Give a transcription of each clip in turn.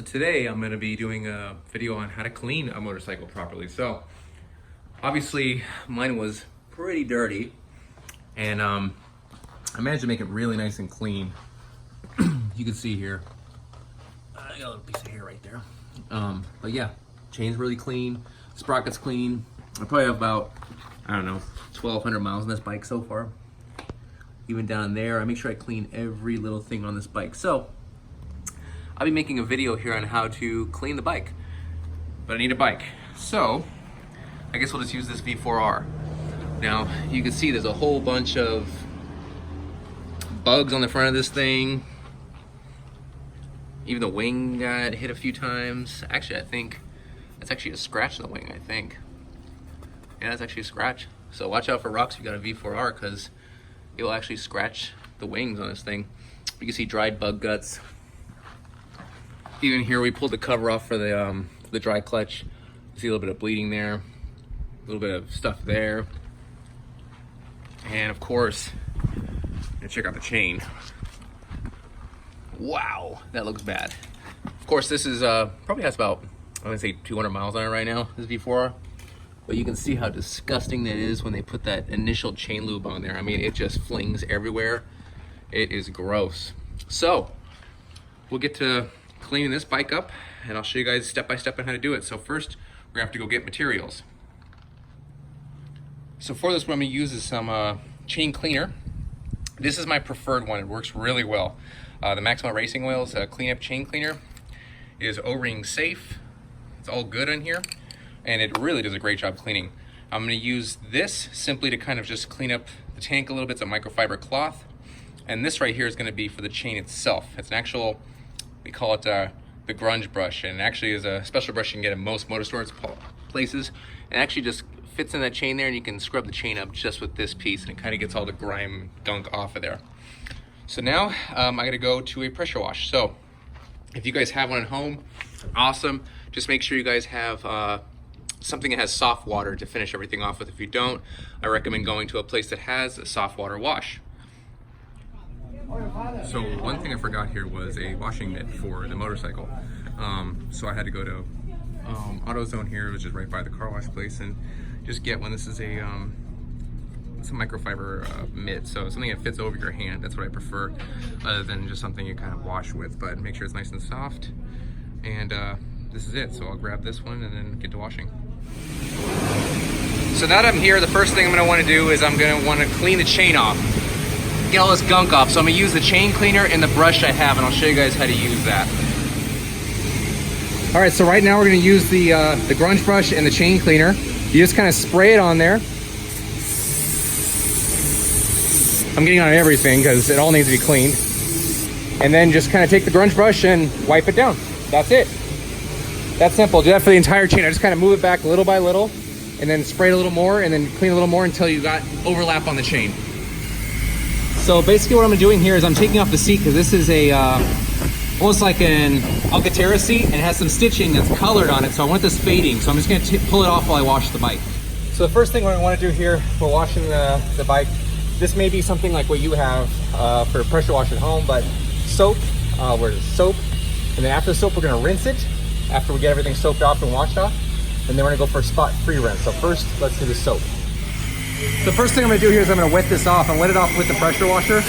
So today I'm going to be doing a video on how to clean a motorcycle properly. So obviously mine was pretty dirty, and I managed to make it really nice and clean. You can see here, I got a little piece of hair right there. But yeah, chain's really clean, sprocket's clean. I probably have about, I don't know, 1,200 miles on this bike so far. Even down there, I make sure I clean every little thing on this bike. So I'll be making a video here on how to clean the bike, but I need a bike. So I guess we'll just use this V4R. Now you can see there's a whole bunch of bugs on the front of this thing. Even the wing got hit a few times. Actually, I think that's actually a scratch in the wing, I think. Yeah, that's actually a scratch. So watch out for rocks if you got a V4R, because it will actually scratch the wings on this thing. You can see dried bug guts. Even here, we pulled the cover off for the dry clutch. You see a little bit of bleeding there, a little bit of stuff there. And of course, check out the chain. Wow, that looks bad. Of course, this is probably has about, I'm gonna say 200 miles on it right now, this V4R. But you can see how disgusting that is when they put that initial chain lube on there. I mean, it just flings everywhere. It is gross. So we'll get to cleaning this bike up, and I'll show you guys step by step on how to do it. So first, we're gonna have to go get materials. So for this, what I'm gonna use is some chain cleaner. This is my preferred one. It works really well. The Maxima Racing Oils cleanup chain cleaner is O-ring safe. It's all good on here, and it really does a great job cleaning. I'm gonna use this simply to kind of just clean up the tank a little bit. It's a microfiber cloth. And this right here is gonna be for the chain itself. It's an actual, we call it the grunge brush, and it actually is a special brush you can get in most motor stores places. It actually just fits in that chain there, and you can scrub the chain up just with this piece, and it kind of gets all the grime gunk off of there. So now I gotta go to a pressure wash. So if you guys have one at home, awesome. Just make sure you guys have something that has soft water to finish everything off with. If you don't, I recommend going to a place that has a soft water wash. So one thing I forgot here was a washing mitt for the motorcycle. So I had to go to AutoZone here, which is right by the car wash place, and just get one. This is it's a microfiber mitt, so something that fits over your hand. That's what I prefer, other than just something you kind of wash with, but make sure it's nice and soft. And this is it. So I'll grab this one and then get to washing. So now that I'm here, the first thing I'm gonna wanna do is I'm gonna wanna clean the chain off. Get all this gunk off. So I'm gonna use the chain cleaner and the brush I have, and I'll show you guys how to use that. All right, so right now we're gonna use the grunge brush and the chain cleaner. You just kind of spray it on there. I'm getting on everything because it all needs to be cleaned. And then just kind of take the grunge brush and wipe it down. That's it. That's simple. Do that for the entire chain. I just kind of move it back little by little, and then spray it a little more, and then clean a little more until you got overlap on the chain. So basically what I'm doing here is I'm taking off the seat, because this is a almost like an Alcantara seat, and it has some stitching that's colored on it, so I want this fading. So I'm just going to pull it off while I wash the bike. So the first thing what I want to do here for washing the bike, this may be something like what you have for a pressure wash at home, but soap, where's soap? And then after the soap, we're going to rinse it after we get everything soaped off and washed off, and then we're going to go for a spot-free rinse. So first, let's do the soap. The first thing I'm going to do here is I'm going to wet this off and wet it off with the pressure washer.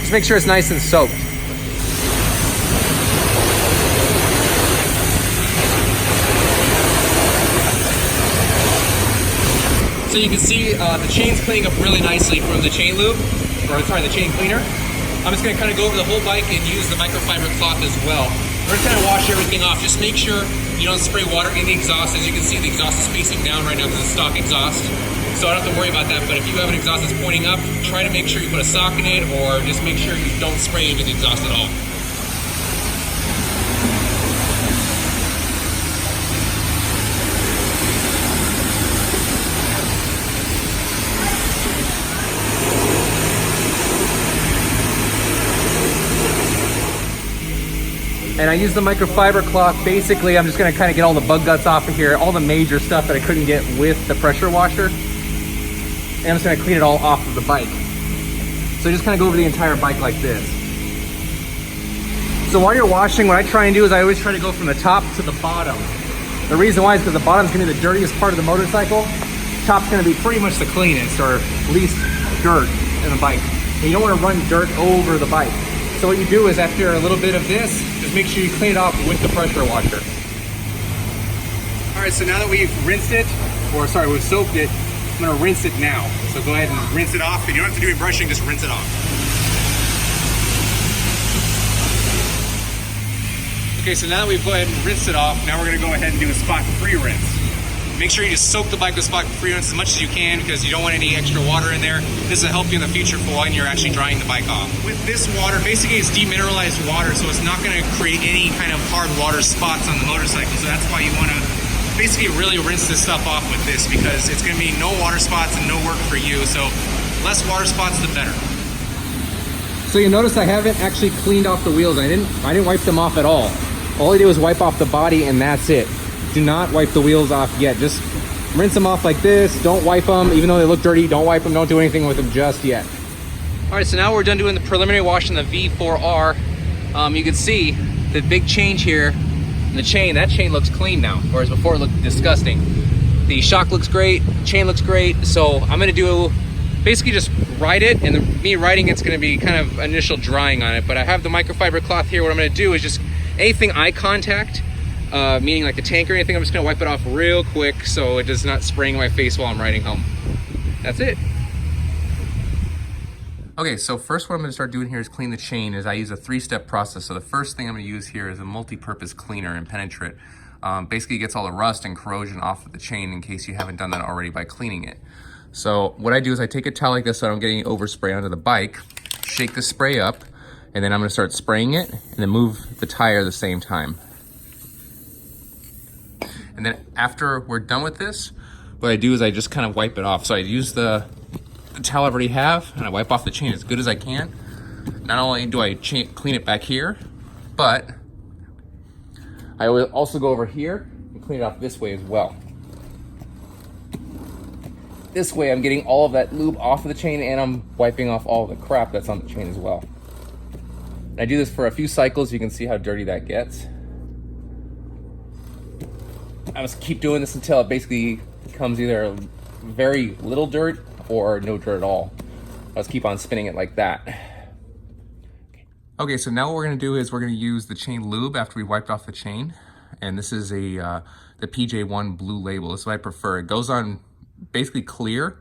Just make sure it's nice and soaked. So you can see the chain's cleaning up really nicely from the chain lube, or sorry, the chain cleaner. I'm just gonna kind of go over the whole bike and use the microfiber cloth as well. We're gonna kind of wash everything off. Just make sure you don't spray water in the exhaust. As you can see, the exhaust is facing down right now because it's stock exhaust. So I don't have to worry about that, but if you have an exhaust that's pointing up, try to make sure you put a sock in it, or just make sure you don't spray into the exhaust at all. And I use the microfiber cloth. Basically, I'm just gonna kind of get all the bug guts off of here, all the major stuff that I couldn't get with the pressure washer. and I'm just gonna clean it all off of the bike. So just kind of go over the entire bike like this. So while you're washing, what I try and do is I always try to go from the top to the bottom. The reason why is because the bottom's gonna be the dirtiest part of the motorcycle. Top's gonna be pretty much the cleanest, or least dirt in the bike. And you don't wanna run dirt over the bike. So what you do is after a little bit of this, just make sure you clean it off with the pressure washer. All right, so now that we've rinsed it, or sorry, we've soaked it, I'm gonna rinse it now. So go ahead and rinse it off. And you don't have to do any brushing, just rinse it off. Okay, so now that we've go ahead and rinsed it off, now we're gonna go ahead and do a spot-free rinse. Make sure you just soak the bike with spot-free rinse as much as you can, because you don't want any extra water in there. This will help you in the future for when you're actually drying the bike off. With this water, basically it's demineralized water, so it's not gonna create any kind of hard water spots on the motorcycle. So that's why you wanna basically really rinse this stuff off with this, because it's gonna be no water spots and no work for you. So less water spots, the better. So you notice I haven't actually cleaned off the wheels. I didn't wipe them off at all. All I did was wipe off the body, and that's it. Do not wipe the wheels off yet. Just rinse them off like this. Don't wipe them, even though they look dirty. Don't wipe them. Don't do anything with them just yet. All right, so now we're done doing the preliminary wash on the V4R. You can see the big change here in the chain. That chain looks clean now, whereas before it looked disgusting. The shock looks great, chain looks great. So I'm gonna do basically just ride it, and me riding it's gonna be kind of initial drying on it. But I have the microfiber cloth here. What I'm gonna do is just anything eye contact, meaning like the tank or anything, I'm just gonna wipe it off real quick so it does not spray in my face while I'm riding home. That's it. Okay, so first what I'm gonna start doing here is clean the chain. Is I use a 3-step process. So the first thing I'm gonna use here is a multi-purpose cleaner and penetrate. Basically gets all the rust and corrosion off of the chain, in case you haven't done that already by cleaning it. So what I do is I take a towel like this so I don't get any overspray onto the bike, shake the spray up, and then I'm gonna start spraying it and then move the tire at the same time. And then after we're done with this, what I do is I just kind of wipe it off. So I use the towel I already have, and I wipe off the chain as good as I can. Not only do I clean it back here, but I will also go over here and clean it off this way as well. This way I'm getting all of that lube off of the chain, and I'm wiping off all the crap that's on the chain as well. I do this for a few cycles. You can see how dirty that gets. I must keep doing this until it basically becomes either very little dirt or no dirt at all. Let's keep on spinning it like that. Okay, so now what we're gonna do is we're gonna use the chain lube after we wiped off the chain. And this is the PJ1 blue label. This is what I prefer. It goes on basically clear.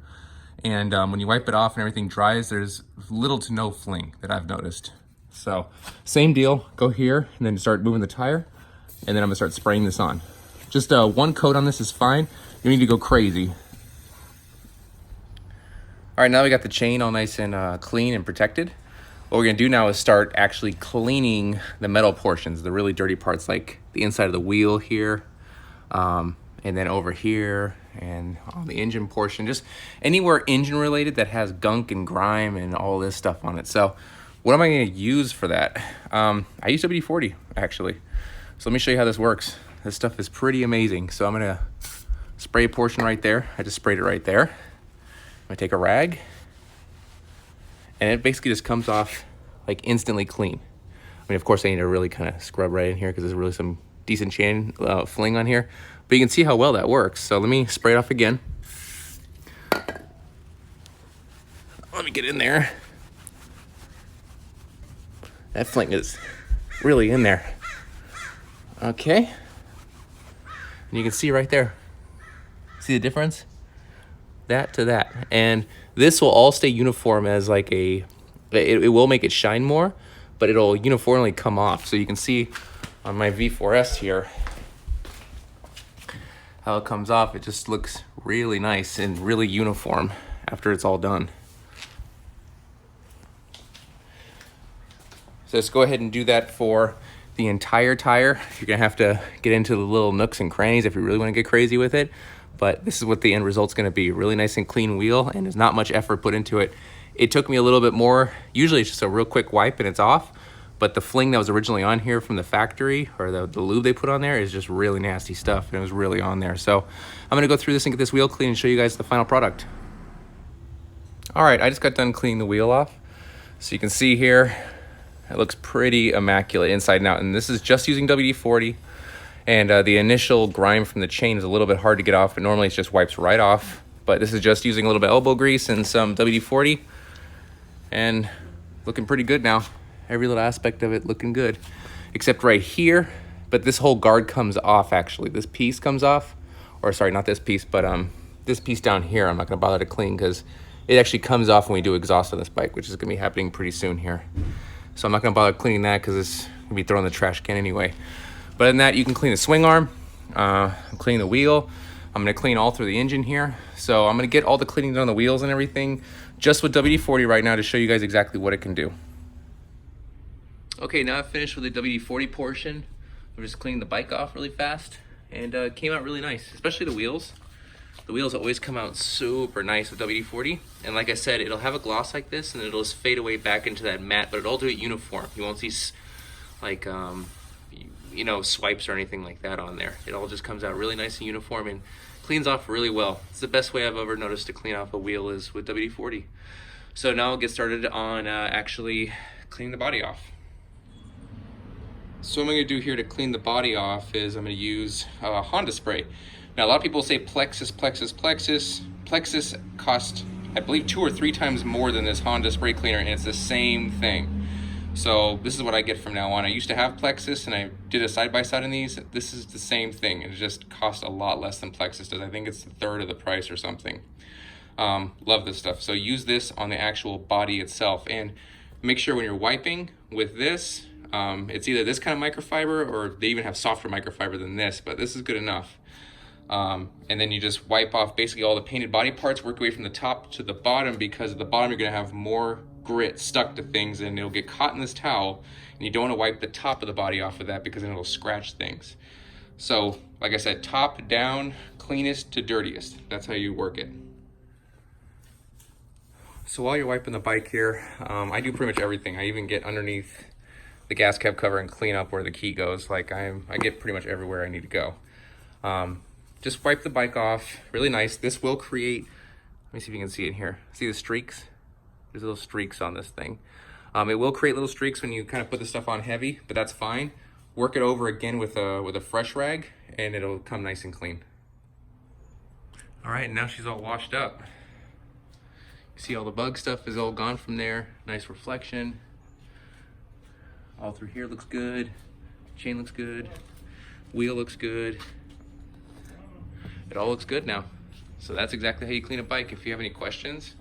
And when you wipe it off and everything dries, there's little to no fling that I've noticed. So same deal, go here and then start moving the tire, and then I'm gonna start spraying this on. Just one coat on this is fine. You need to go crazy. All right, now we got the chain all nice and clean and protected. What we're gonna do now is start actually cleaning the metal portions, the really dirty parts, like the inside of the wheel here, and then over here, and on the engine portion, just anywhere engine related that has gunk and grime and all this stuff on it. So what am I gonna use for that? I use WD-40 actually. So let me show you how this works. This stuff is pretty amazing. So I'm gonna spray a portion right there. I just sprayed it right there. I'm gonna take a rag, and it basically just comes off like instantly clean. I mean, of course I need to really kind of scrub right in here because there's really some decent chain fling on here, but you can see how well that works. So let me spray it off again. Let me get in there. That fling is really in there. Okay. And you can see right there. See the difference? That to that. And this will all stay uniform as like it will make it shine more, but it'll uniformly come off. So you can see on my V4S here how it comes off. It just looks really nice and really uniform after it's all done. So let's go ahead and do that for the entire tire. You're gonna have to get into the little nooks and crannies if you really wanna get crazy with it. But this is what the end result's gonna be. Really nice and clean wheel, and there's not much effort put into it. It took me a little bit more. Usually it's just a real quick wipe and it's off. But the fling that was originally on here from the factory, or the lube they put on there, is just really nasty stuff, and it was really on there. So I'm gonna go through this and get this wheel clean and show you guys the final product. All right, I just got done cleaning the wheel off. So you can see here, it looks pretty immaculate inside and out. And this is just using WD-40. And the initial grime from the chain is a little bit hard to get off, but normally it just wipes right off. But this is just using a little bit of elbow grease and some WD-40. And looking pretty good now. Every little aspect of it looking good. Except right here, but this whole guard comes off actually. This piece comes off. Or sorry, not this piece, but this piece down here I'm not gonna bother to clean because it actually comes off when we do exhaust on this bike, which is gonna be happening pretty soon here. So I'm not gonna bother cleaning that because it's gonna be thrown in the trash can anyway. But other than that, you can clean the swing arm, I'm cleaning the wheel. I'm gonna clean all through the engine here. So I'm gonna get all the cleaning done on the wheels and everything just with WD-40 right now to show you guys exactly what it can do. Okay, now I've finished with the WD-40 portion. I'm just cleaning the bike off really fast and it came out really nice, especially the wheels. The wheels always come out super nice with WD-40. And like I said, it'll have a gloss like this and it'll just fade away back into that matte, but it'll do it uniform. You won't see like, you know, swipes or anything like that on there. It all just comes out really nice and uniform and cleans off really well. It's the best way I've ever noticed to clean off a wheel is with WD-40. So now I'll get started on actually cleaning the body off. So what I'm going to do here to clean the body off is I'm going to use Honda spray. Now a lot of people say Plexus. Plexus costs, I believe, 2 or 3 times more than this Honda spray cleaner, and it's the same thing. So this is what I get from now on. I used to have Plexus and I did a side-by-side in these. This is the same thing. It just costs a lot less than Plexus does. I think it's a third of the price or something. Love this stuff. So use this on the actual body itself and make sure when you're wiping with this, it's either this kind of microfiber or they even have softer microfiber than this, but this is good enough. And then you just wipe off basically all the painted body parts, work away from the top to the bottom, because at the bottom you're going to have more grit stuck to things and it'll get caught in this towel, and you don't want to wipe the top of the body off of that because then it'll scratch things. So like I said, top down, cleanest to dirtiest. That's how you work it. So while you're wiping the bike here, I do pretty much everything. I even get underneath the gas cap cover and clean up where the key goes. Like I get pretty much everywhere I need to go. Just wipe the bike off really nice. This will create, let me see if you can see it here. See the streaks? There's little streaks on this thing. It will create little streaks when you kind of put the stuff on heavy, but that's fine. Work it over again with a fresh rag and it'll come nice and clean. All right, now she's all washed up. You see all the bug stuff is all gone from there. Nice reflection. All through here looks good. Chain looks good. Wheel looks good. It all looks good now. So that's exactly how you clean a bike. If you have any questions,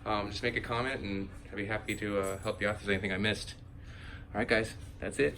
just make a comment and I'd be happy to help you out if there's anything I missed. All right, guys, that's it.